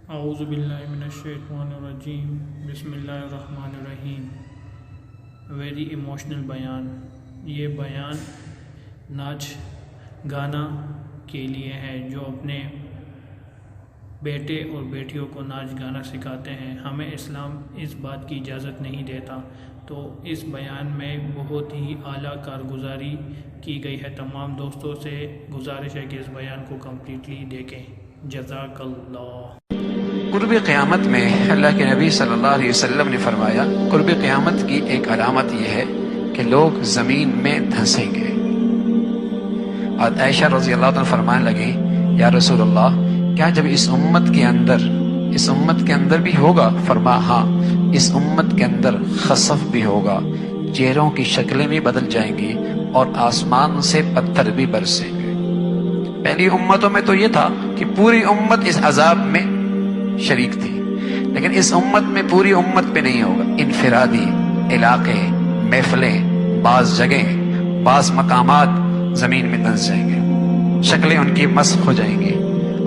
اعوذ باللہ من الشیطان الرجیم بسم اللہ الرحمن الرحیم۔ ویری ایموشنل بیان۔ یہ بیان ناچ گانا کے لیے ہے جو اپنے بیٹے اور بیٹیوں کو ناچ گانا سکھاتے ہیں۔ ہمیں اسلام اس بات کی اجازت نہیں دیتا، تو اس بیان میں بہت ہی اعلیٰ کارگزاری کی گئی ہے۔ تمام دوستوں سے گزارش ہے کہ اس بیان کو کمپلیٹلی دیکھیں۔ جزاک اللہ۔ قرب قیامت میں اللہ کے نبی صلی اللہ علیہ وسلم نے فرمایا، قرب قیامت کی ایک علامت یہ ہے کہ لوگ زمین میں دھنسیں گے۔ اور عائشہ رضی اللہ عنہ فرمانے لگی، یا رسول اللہ، کیا جب اس امت کے اندر بھی ہوگا؟ فرمایا ہاں، اس امت کے اندر خسف بھی ہوگا، چہروں کی شکلیں بھی بدل جائیں گی اور آسمان سے پتھر بھی برسیں گے۔ پہلی امتوں میں تو یہ تھا کہ پوری امت اس عذاب میں شریک تھی، لیکن اس امت میں پوری امت پہ نہیں ہوگا۔ انفرادی علاقے، محفلیں، بعض جگہیں، بعض مقامات زمین میں دھنس جائیں گے، شکلیں ان کی مسخ ہو جائیں گی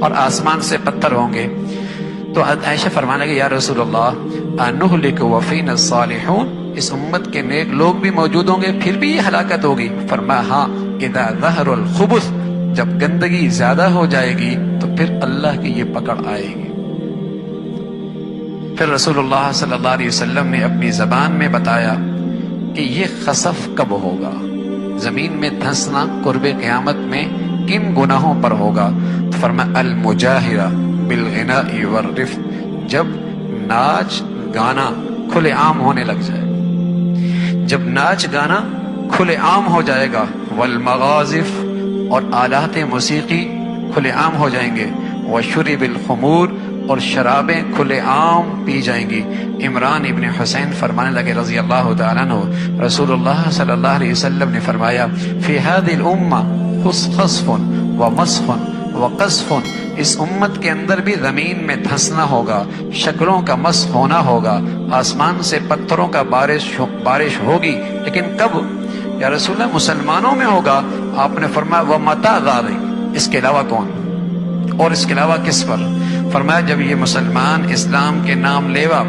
اور آسمان سے پتھر ہوں گے۔ تو عائشہ فرمانے لگی، یا رسول اللہ، انہلک وفینا الصالحون، اس امت کے نیک لوگ بھی موجود ہوں گے پھر بھی یہ ہلاکت ہوگی؟ فرمایا ہاں، اذا ظہر الخبث، جب گندگی زیادہ ہو جائے گی تو پھر اللہ کی یہ پکڑ آئے گی۔ پھر رسول اللہ صلی اللہ علیہ وسلم نے اپنی زبان میں بتایا کہ یہ خسف کب ہوگا، زمین میں دھنسنا قرب قیامت میں کن گناہوں پر ہوگا؟ تو فرمایا المجاہرہ بالغناء والرفث، جب ناچ گانا کھلے عام ہونے لگ جائے، جب ناچ گانا کھلے عام ہو جائے گا، والمغازف، اور آلات موسیقی کھلے عام ہو جائیں گے، وشرب الخمور، اور شرابیں کھلے عام پی جائیں گی۔ عمران ابن حسین فرمانے لگے رضی اللہ تعالیٰ عنہ، رسول اللہ صلی اللہ علیہ وسلم نے فرمایا، فی هذه الامہ خسف ومسخ وقذف، اس امت کے اندر بھی زمین میں دھنسنا ہوگا، شکلوں کا مسخ ہونا ہوگا، آسمان سے پتھروں کا بارش ہوگی، لیکن کب؟ یا رسول اللہ، مسلمانوں میں ہوگا۔ آپ نے فرمایا ومتى ذلك، اس کے علاوہ کون، اور اس کے علاوہ کس پر؟ فرمایا جب یہ مسلمان اسلام کے نام لیوا،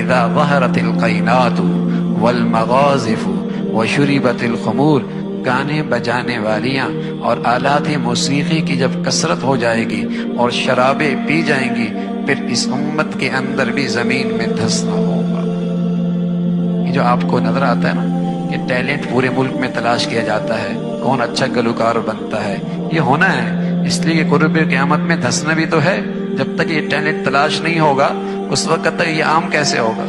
اذا ظہرت القینات والمغازف وشربت الخمور، گانے بجانے والیاں اور آلات موسیقی کی جب کثرت ہو جائے گی اور شرابیں پی جائیں گی، پھر اس امت کے اندر بھی زمین میں دھنسنا ہوگا۔ یہ جو آپ کو نظر آتا ہے نا کہ ٹیلنٹ پورے ملک میں تلاش کیا جاتا ہے، کون اچھا گلوکار بنتا ہے، یہ ہونا ہے اس لیے کہ قرب قیامت میں دھنسنا بھی تو ہے۔ جب تک یہ ٹیلنٹ تلاش نہیں ہوگا اس وقت تک یہ عام کیسے ہوگا؟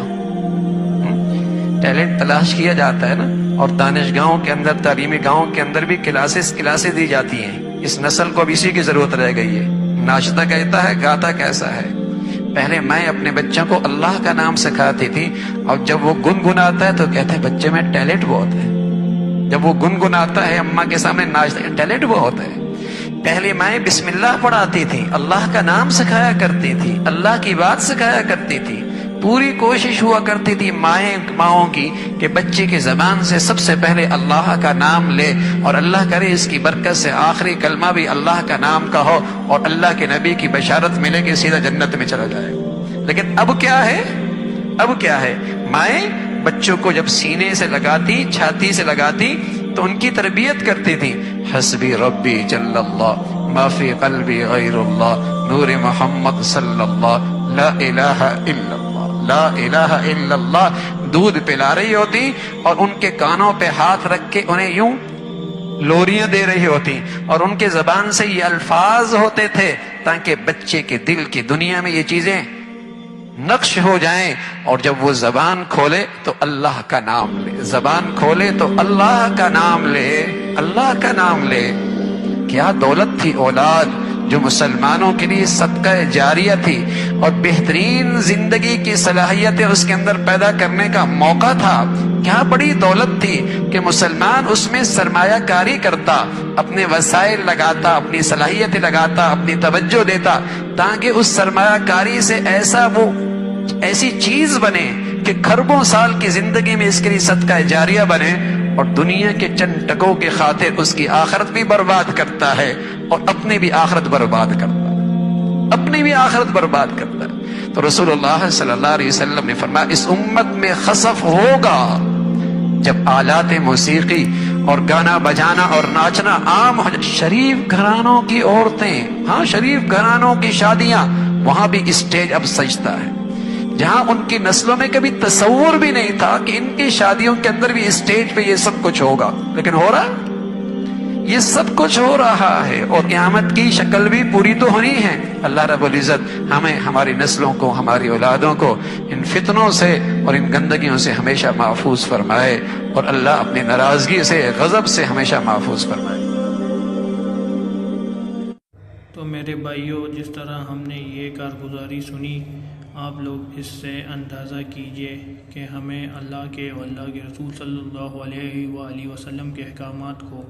ٹیلنٹ تلاش کیا جاتا ہے نا، اور دانشگاہوں کے اندر، تعلیمی گاہوں کے اندر بھی کلاسیں دی جاتی ہیں۔ اس نسل کو اب اسی کی ضرورت رہ گئی ہے، ناچتا کہتا ہے، گاتا کیسا ہے۔ پہلے میں اپنے بچوں کو اللہ کا نام سکھاتی تھی، اور جب وہ گنگناتا ہے تو کہتے ہیں بچے میں ٹیلنٹ بہت ہے۔ جب وہ گنگناتا ہے اماں کے سامنے ناچتا ہے، ٹیلنٹ بہت ہے۔ پہلے میں بسم اللہ پڑھاتی تھی، اللہ کا نام سکھایا کرتی تھی، اللہ کی بات سکھایا کرتی تھی، پوری کوشش ہوا کرتی تھی ماؤں کی کہ بچے کی زبان سے سب سے پہلے اللہ کا نام لے، اور اللہ کرے اس کی برکت سے آخری کلمہ بھی اللہ کا نام کا ہو، اور اللہ کے نبی کی بشارت ملے کہ سیدھا جنت میں چلا جائے۔ لیکن اب کیا ہے، مائیں بچوں کو جب سینے سے لگاتی، چھاتی سے لگاتی تو ان کی تربیت کرتی تھی، حسبی ربی جل اللہ ما فی قلبی غیر اللہ نور محمد صلی اللہ لا الہ الا اللہ لا الہ الا اللہ، دودھ پلا رہی ہوتی اور ان کے کانوں پہ ہاتھ رکھ کے انہیں یوں لوریاں دے رہی ہوتی، اور ان کے زبان سے یہ الفاظ ہوتے تھے تاکہ بچے کے دل کی دنیا میں یہ چیزیں نقش ہو جائیں، اور جب وہ زبان کھولے تو اللہ کا نام لے، زبان کھولے تو اللہ کا نام لے، اللہ کا نام لے۔ کیا دولت تھی اولاد جو مسلمانوں کے لیے صدقہ جاریہ تھی، اور بہترین زندگی کی صلاحیتیں اس کے اندر پیدا کرنے کا موقع تھا۔ کیا بڑی دولت تھی کہ مسلمان اس میں سرمایہ کاری کرتا، اپنے وسائل لگاتا، اپنی صلاحیتیں لگاتا، اپنی توجہ دیتا، تاکہ اس سرمایہ کاری سے ایسی چیز بنے کہ کھربوں سال کی زندگی میں اس کے لیے صدقہ جاریہ بنے، اور دنیا کے چند ٹکوں کے خاطر اس کی آخرت بھی برباد کرتا ہے اور اپنے بھی آخرت برباد کرتا ہے، اپنی بھی آخرت برباد کرتا ہے۔ تو رسول اللہ صلی اللہ علیہ وسلم نے فرمایا اس امت میں خسف ہوگا جب آلات موسیقی اور گانا بجانا اور ناچنا عام ہو جائے. شریف گھرانوں کی عورتیں، ہاں شریف گھرانوں کی شادیاں، وہاں بھی اسٹیج اب سجتا ہے. جہاں ان کی نسلوں میں کبھی تصور بھی نہیں تھا کہ ان کی شادیوں کے اندر بھی اسٹیج پہ یہ سب کچھ ہوگا، لیکن ہو رہا، یہ سب کچھ ہو رہا ہے. اور قیامت کی شکل بھی پوری تو ہونی ہے. اللہ رب العزت ہمیں، ہماری نسلوں کو، ہماری اولادوں کو ان فتنوں سے اور ان گندگیوں سے ہمیشہ محفوظ فرمائے، اور اللہ اپنی ناراضگی سے، غضب سے ہمیشہ محفوظ فرمائے. تو میرے بھائیوں، جس طرح ہم نے یہ کارگزاری سنی، آپ لوگ اس سے اندازہ کیجئے کہ ہمیں اللہ کے اور اللہ کے رسول صلی اللہ علیہ وآلہ وسلم کے احکامات کو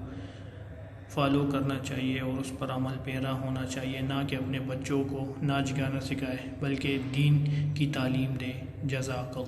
فالو کرنا چاہیے اور اس پر عمل پیرا ہونا چاہیے، نہ کہ اپنے بچوں کو ناچ گانا سکھائے بلکہ دین کی تعلیم دے. جزاک اللہ.